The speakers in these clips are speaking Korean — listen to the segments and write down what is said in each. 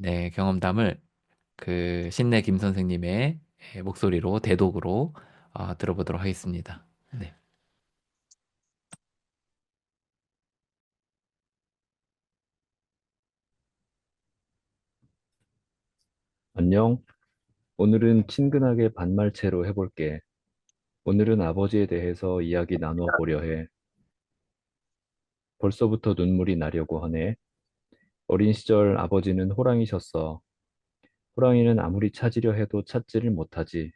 네, 경험담을 그 신내 김 선생님의 목소리로 대독으로 들어보도록 하겠습니다. 네. 안녕. 오늘은 친근하게 반말체로 해볼게. 오늘은 아버지에 대해서 이야기 나누어 보려 해. 벌써부터 눈물이 나려고 하네. 어린 시절 아버지는 호랑이셨어. 호랑이는 아무리 찾으려 해도 찾지를 못하지.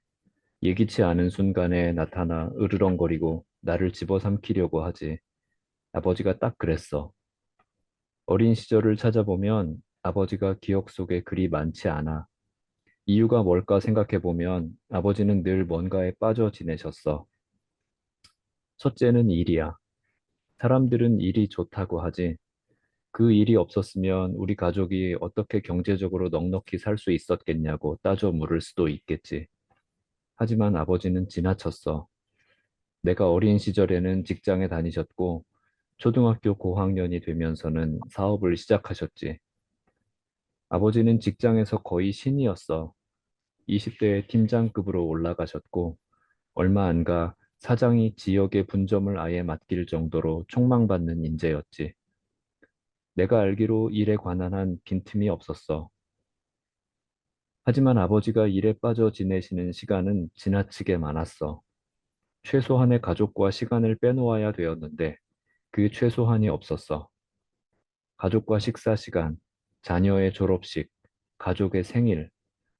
예기치 않은 순간에 나타나 으르렁거리고 나를 집어삼키려고 하지. 아버지가 딱 그랬어. 어린 시절을 찾아보면 아버지가 기억 속에 그리 많지 않아. 이유가 뭘까 생각해보면 아버지는 늘 뭔가에 빠져 지내셨어. 첫째는 일이야. 사람들은 일이 좋다고 하지. 그 일이 없었으면 우리 가족이 어떻게 경제적으로 넉넉히 살 수 있었겠냐고 따져 물을 수도 있겠지. 하지만 아버지는 지나쳤어. 내가 어린 시절에는 직장에 다니셨고, 초등학교 고학년이 되면서는 사업을 시작하셨지. 아버지는 직장에서 거의 신이었어. 20대에 팀장급으로 올라가셨고, 얼마 안 가 사장이 지역의 분점을 아예 맡길 정도로 촉망받는 인재였지. 내가 알기로 일에 관한 한 빈틈이 없었어. 하지만 아버지가 일에 빠져 지내시는 시간은 지나치게 많았어. 최소한의 가족과 시간을 빼놓아야 되었는데 그 최소한이 없었어. 가족과 식사 시간, 자녀의 졸업식, 가족의 생일,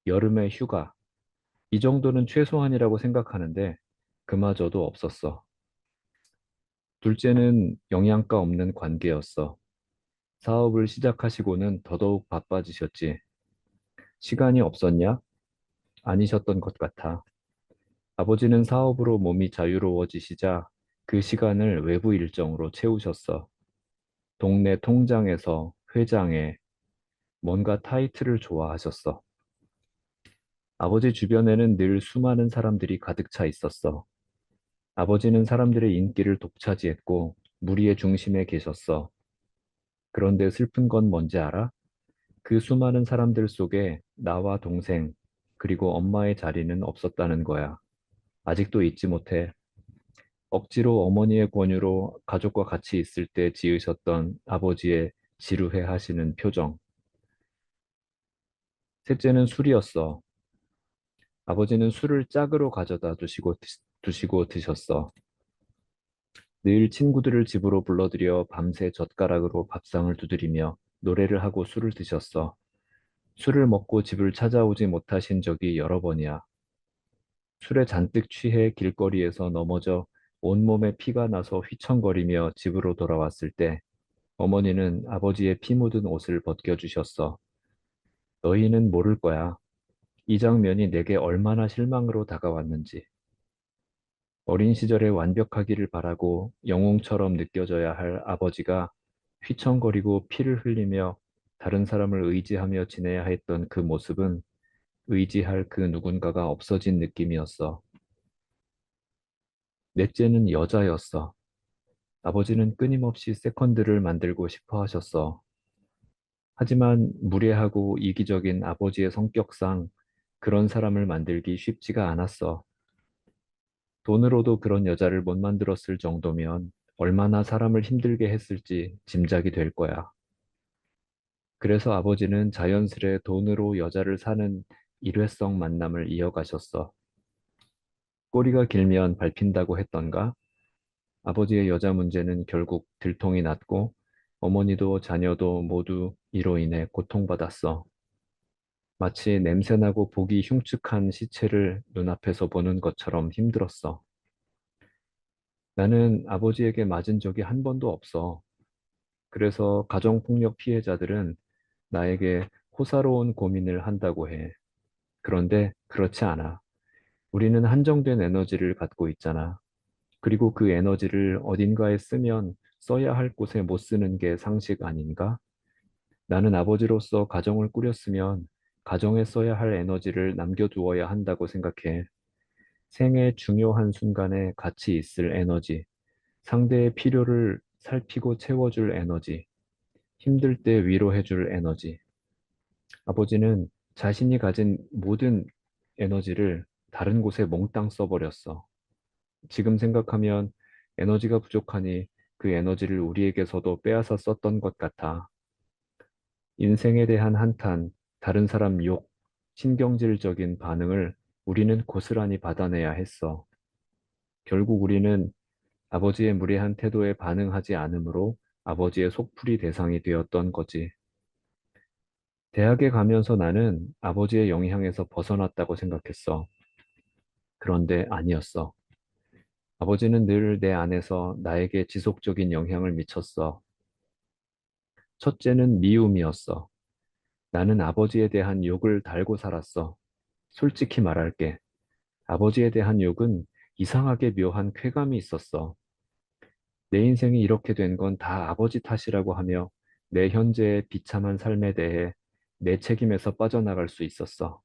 여름의 휴가. 이 정도는 최소한이라고 생각하는데 그마저도 없었어. 둘째는 영양가 없는 관계였어. 사업을 시작하시고는 더더욱 바빠지셨지. 시간이 없었냐? 아니셨던 것 같아. 아버지는 사업으로 몸이 자유로워지시자 그 시간을 외부 일정으로 채우셨어. 동네 통장에서 회장에 뭔가 타이틀을 좋아하셨어. 아버지 주변에는 늘 수많은 사람들이 가득 차 있었어. 아버지는 사람들의 인기를 독차지했고 무리의 중심에 계셨어. 그런데 슬픈 건 뭔지 알아? 그 수많은 사람들 속에 나와 동생, 그리고 엄마의 자리는 없었다는 거야. 아직도 잊지 못해. 억지로 어머니의 권유로 가족과 같이 있을 때 지으셨던 아버지의 지루해 하시는 표정. 셋째는 술이었어. 아버지는 술을 짝으로 가져다 두시고 드셨어. 늘 친구들을 집으로 불러들여 밤새 젓가락으로 밥상을 두드리며 노래를 하고 술을 드셨어. 술을 먹고 집을 찾아오지 못하신 적이 여러 번이야. 술에 잔뜩 취해 길거리에서 넘어져 온몸에 피가 나서 휘청거리며 집으로 돌아왔을 때 어머니는 아버지의 피 묻은 옷을 벗겨주셨어. 너희는 모를 거야. 이 장면이 내게 얼마나 실망으로 다가왔는지. 어린 시절에 완벽하기를 바라고 영웅처럼 느껴져야 할 아버지가 휘청거리고 피를 흘리며 다른 사람을 의지하며 지내야 했던 그 모습은 의지할 그 누군가가 없어진 느낌이었어. 넷째는 여자였어. 아버지는 끊임없이 세컨드를 만들고 싶어 하셨어. 하지만 무례하고 이기적인 아버지의 성격상 그런 사람을 만들기 쉽지가 않았어. 돈으로도 그런 여자를 못 만들었을 정도면 얼마나 사람을 힘들게 했을지 짐작이 될 거야. 그래서 아버지는 자연스레 돈으로 여자를 사는 일회성 만남을 이어가셨어. 꼬리가 길면 밟힌다고 했던가? 아버지의 여자 문제는 결국 들통이 났고 어머니도 자녀도 모두 이로 인해 고통받았어. 마치 냄새나고 보기 흉측한 시체를 눈앞에서 보는 것처럼 힘들었어. 나는 아버지에게 맞은 적이 한 번도 없어. 그래서 가정폭력 피해자들은 나에게 호사로운 고민을 한다고 해. 그런데 그렇지 않아. 우리는 한정된 에너지를 갖고 있잖아. 그리고 그 에너지를 어딘가에 쓰면 써야 할 곳에 못 쓰는 게 상식 아닌가? 나는 아버지로서 가정을 꾸렸으면 가정에 써야 할 에너지를 남겨두어야 한다고 생각해. 생애 중요한 순간에 같이 있을 에너지, 상대의 필요를 살피고 채워줄 에너지, 힘들 때 위로해줄 에너지. 아버지는 자신이 가진 모든 에너지를 다른 곳에 몽땅 써버렸어. 지금 생각하면 에너지가 부족하니 그 에너지를 우리에게서도 빼앗아 썼던 것 같아. 인생에 대한 한탄, 다른 사람 욕, 신경질적인 반응을 우리는 고스란히 받아내야 했어. 결국 우리는 아버지의 무례한 태도에 반응하지 않으므로 아버지의 속풀이 대상이 되었던 거지. 대학에 가면서 나는 아버지의 영향에서 벗어났다고 생각했어. 그런데 아니었어. 아버지는 늘 내 안에서 나에게 지속적인 영향을 미쳤어. 첫째는 미움이었어. 나는 아버지에 대한 욕을 달고 살았어. 솔직히 말할게. 아버지에 대한 욕은 이상하게 묘한 쾌감이 있었어. 내 인생이 이렇게 된 건 다 아버지 탓이라고 하며 내 현재의 비참한 삶에 대해 내 책임에서 빠져나갈 수 있었어.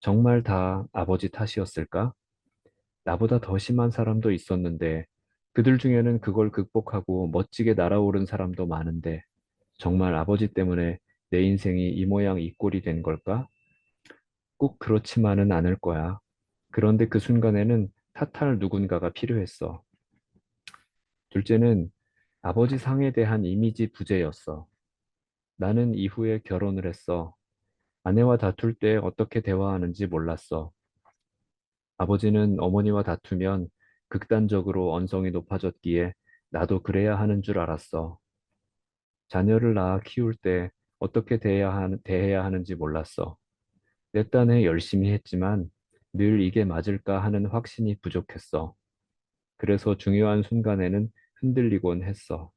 정말 다 아버지 탓이었을까? 나보다 더 심한 사람도 있었는데 그들 중에는 그걸 극복하고 멋지게 날아오른 사람도 많은데 정말 아버지 때문에 내 인생이 이 모양 이 꼴이 된 걸까? 꼭 그렇지만은 않을 거야. 그런데 그 순간에는 탓할 누군가가 필요했어. 둘째는 아버지 상에 대한 이미지 부재였어. 나는 이후에 결혼을 했어. 아내와 다툴 때 어떻게 대화하는지 몰랐어. 아버지는 어머니와 다투면 극단적으로 언성이 높아졌기에 나도 그래야 하는 줄 알았어. 자녀를 낳아 키울 때 어떻게 대해야 하는지 몰랐어. 내 딴에 열심히 했지만 늘 이게 맞을까 하는 확신이 부족했어. 그래서 중요한 순간에는 흔들리곤 했어.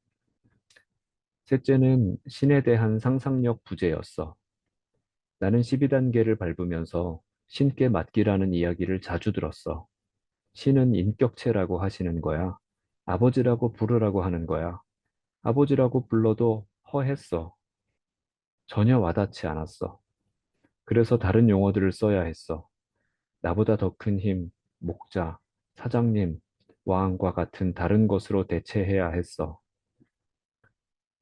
셋째는 신에 대한 상상력 부재였어. 나는 12단계를 밟으면서 신께 맡기라는 이야기를 자주 들었어. 신은 인격체라고 하시는 거야. 아버지라고 부르라고 하는 거야. 아버지라고 불러도 허했어. 전혀 와닿지 않았어. 그래서 다른 용어들을 써야 했어. 나보다 더 큰 힘, 목자, 사장님, 왕과 같은 다른 것으로 대체해야 했어.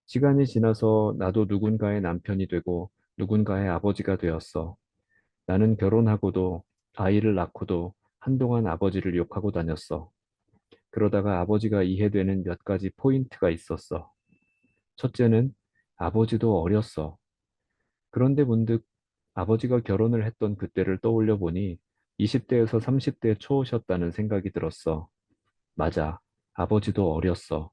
시간이 지나서 나도 누군가의 남편이 되고 누군가의 아버지가 되었어. 나는 결혼하고도 아이를 낳고도 한동안 아버지를 욕하고 다녔어. 그러다가 아버지가 이해되는 몇 가지 포인트가 있었어. 첫째는 아버지도 어렸어. 그런데 문득 아버지가 결혼을 했던 그때를 떠올려 보니 20대에서 30대 초셨다는 생각이 들었어. 맞아. 아버지도 어렸어.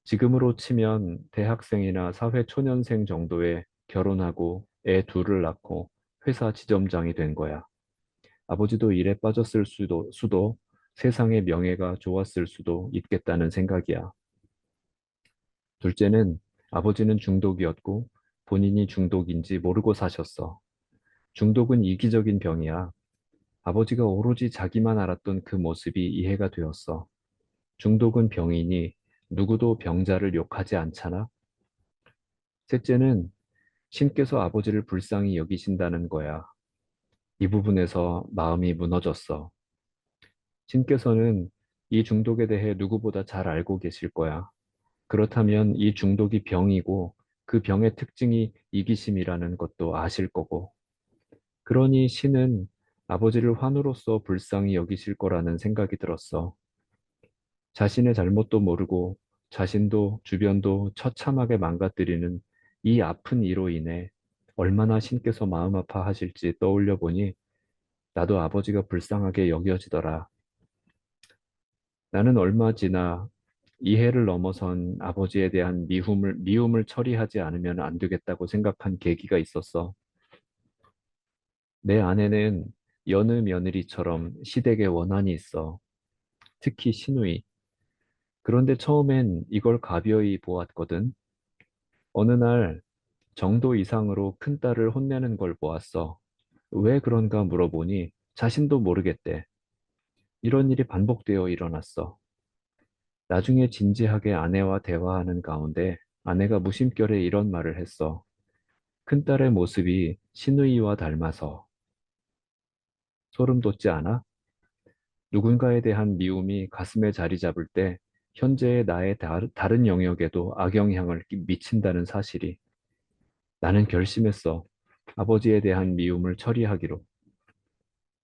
지금으로 치면 대학생이나 사회 초년생 정도에 결혼하고 애 둘을 낳고 회사 지점장이 된 거야. 아버지도 일에 빠졌을 수도 세상의 명예가 좋았을 수도 있겠다는 생각이야. 둘째는 아버지는 중독이었고 본인이 중독인지 모르고 사셨어. 중독은 이기적인 병이야. 아버지가 오로지 자기만 알았던 그 모습이 이해가 되었어. 중독은 병이니 누구도 병자를 욕하지 않잖아. 셋째는 신께서 아버지를 불쌍히 여기신다는 거야. 이 부분에서 마음이 무너졌어. 신께서는 이 중독에 대해 누구보다 잘 알고 계실 거야. 그렇다면 이 중독이 병이고 그 병의 특징이 이기심이라는 것도 아실 거고. 그러니 신은 아버지를 환우로서 불쌍히 여기실 거라는 생각이 들었어. 자신의 잘못도 모르고 자신도 주변도 처참하게 망가뜨리는 이 아픈 이로 인해 얼마나 신께서 마음 아파하실지 떠올려 보니 나도 아버지가 불쌍하게 여겨지더라. 나는 얼마 지나 이해를 넘어선 아버지에 대한 미움을 처리하지 않으면 안 되겠다고 생각한 계기가 있었어. 내 안에는 여느 며느리처럼 시댁의 원한이 있어. 특히 시누이. 그런데 처음엔 이걸 가벼이 보았거든. 어느 날 정도 이상으로 큰딸을 혼내는 걸 보았어. 왜 그런가 물어보니 자신도 모르겠대. 이런 일이 반복되어 일어났어. 나중에 진지하게 아내와 대화하는 가운데 아내가 무심결에 이런 말을 했어. 큰딸의 모습이 시누이와 닮아서. 소름 돋지 않아? 누군가에 대한 미움이 가슴에 자리 잡을 때 현재의 나의 다른 영역에도 악영향을 미친다는 사실이. 나는 결심했어. 아버지에 대한 미움을 처리하기로.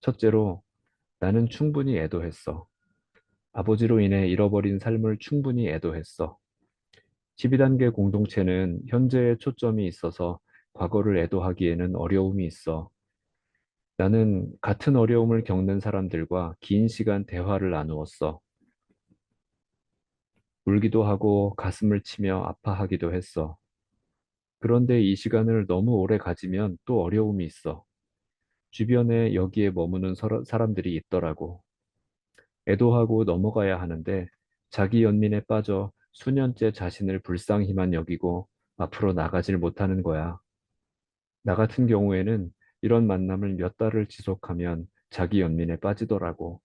첫째로, 나는 충분히 애도했어. 아버지로 인해 잃어버린 삶을 충분히 애도했어. 12단계 공동체는 현재에 초점이 있어서 과거를 애도하기에는 어려움이 있어. 나는 같은 어려움을 겪는 사람들과 긴 시간 대화를 나누었어. 울기도 하고 가슴을 치며 아파하기도 했어. 그런데 이 시간을 너무 오래 가지면 또 어려움이 있어. 주변에 여기에 머무는 사람들이 있더라고. 애도하고 넘어가야 하는데 자기 연민에 빠져 수년째 자신을 불쌍히만 여기고 앞으로 나가질 못하는 거야. 나 같은 경우에는 이런 만남을 몇 달을 지속하면 자기 연민에 빠지더라고.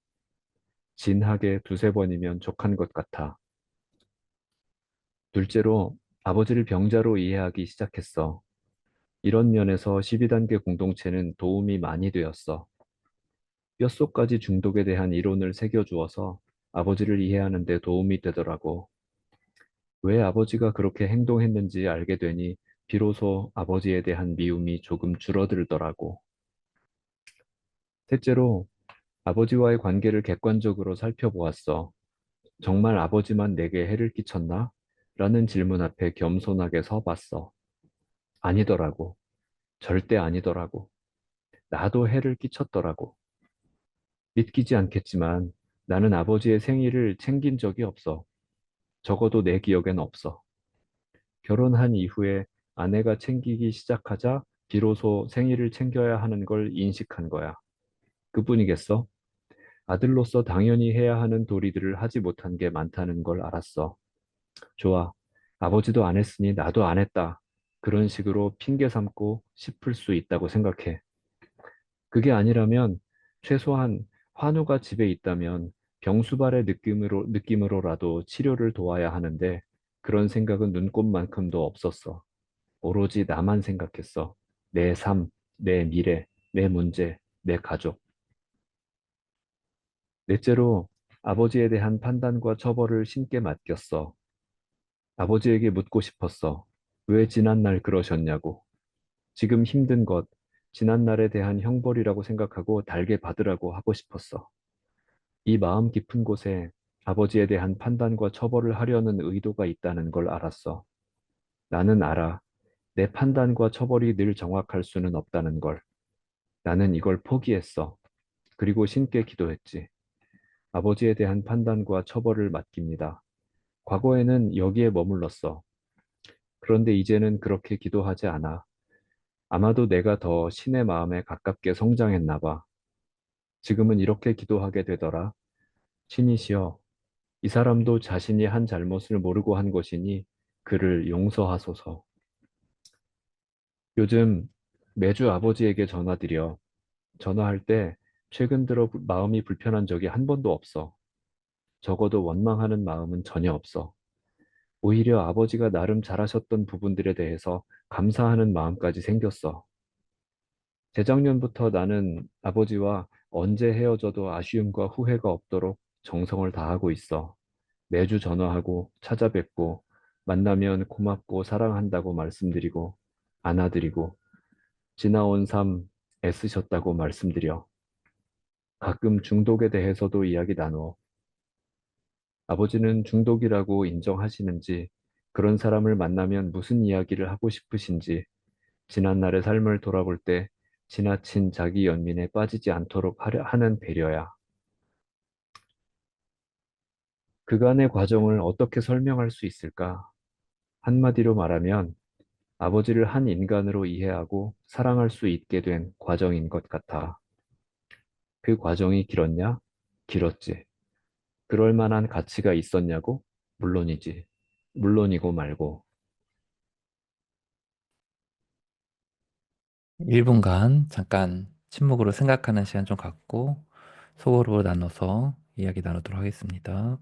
진하게 두세 번이면 족한 것 같아. 둘째로, 아버지를 병자로 이해하기 시작했어. 이런 면에서 12단계 공동체는 도움이 많이 되었어. 뼛속까지 중독에 대한 이론을 새겨주어서 아버지를 이해하는 데 도움이 되더라고. 왜 아버지가 그렇게 행동했는지 알게 되니 비로소 아버지에 대한 미움이 조금 줄어들더라고. 셋째로, 아버지와의 관계를 객관적으로 살펴보았어. 정말 아버지만 내게 해를 끼쳤나? 라는 질문 앞에 겸손하게 서봤어. 아니더라고. 절대 아니더라고. 나도 해를 끼쳤더라고. 믿기지 않겠지만 나는 아버지의 생일을 챙긴 적이 없어. 적어도 내 기억엔 없어. 결혼한 이후에 아내가 챙기기 시작하자 비로소 생일을 챙겨야 하는 걸 인식한 거야. 그뿐이겠어? 아들로서 당연히 해야 하는 도리들을 하지 못한 게 많다는 걸 알았어. 좋아. 아버지도 안 했으니 나도 안 했다. 그런 식으로 핑계 삼고 싶을 수 있다고 생각해. 그게 아니라면 최소한 환우가 집에 있다면 병수발의 느낌으로라도 치료를 도와야 하는데 그런 생각은 눈꼽만큼도 없었어. 오로지 나만 생각했어. 내 삶, 내 미래, 내 문제, 내 가족. 넷째로 아버지에 대한 판단과 처벌을 신께 맡겼어. 아버지에게 묻고 싶었어. 왜 지난날 그러셨냐고. 지금 힘든 것, 지난날에 대한 형벌이라고 생각하고 달게 받으라고 하고 싶었어. 이 마음 깊은 곳에 아버지에 대한 판단과 처벌을 하려는 의도가 있다는 걸 알았어. 나는 알아. 내 판단과 처벌이 늘 정확할 수는 없다는 걸. 나는 이걸 포기했어. 그리고 신께 기도했지. 아버지에 대한 판단과 처벌을 맡깁니다. 과거에는 여기에 머물렀어. 그런데 이제는 그렇게 기도하지 않아. 아마도 내가 더 신의 마음에 가깝게 성장했나 봐. 지금은 이렇게 기도하게 되더라. 신이시여, 이 사람도 자신이 한 잘못을 모르고 한 것이니 그를 용서하소서. 요즘 매주 아버지에게 전화드려. 전화할 때 최근 들어 마음이 불편한 적이 한 번도 없어. 적어도 원망하는 마음은 전혀 없어. 오히려 아버지가 나름 잘하셨던 부분들에 대해서 감사하는 마음까지 생겼어. 재작년부터 나는 아버지와 언제 헤어져도 아쉬움과 후회가 없도록 정성을 다하고 있어. 매주 전화하고 찾아뵙고 만나면 고맙고 사랑한다고 말씀드리고 안아드리고 지나온 삶 애쓰셨다고 말씀드려. 가끔 중독에 대해서도 이야기 나누어. 아버지는 중독이라고 인정하시는지 그런 사람을 만나면 무슨 이야기를 하고 싶으신지 지난날의 삶을 돌아볼 때 지나친 자기 연민에 빠지지 않도록 하는 배려야. 그간의 과정을 어떻게 설명할 수 있을까? 한마디로 말하면 아버지를 한 인간으로 이해하고 사랑할 수 있게 된 과정인 것 같아. 그 과정이 길었냐? 길었지. 그럴 만한 가치가 있었냐고? 물론이지. 물론이고 말고. 1분간 잠깐 침묵으로 생각하는 시간 좀 갖고 소고로 나눠서 이야기 나누도록 하겠습니다.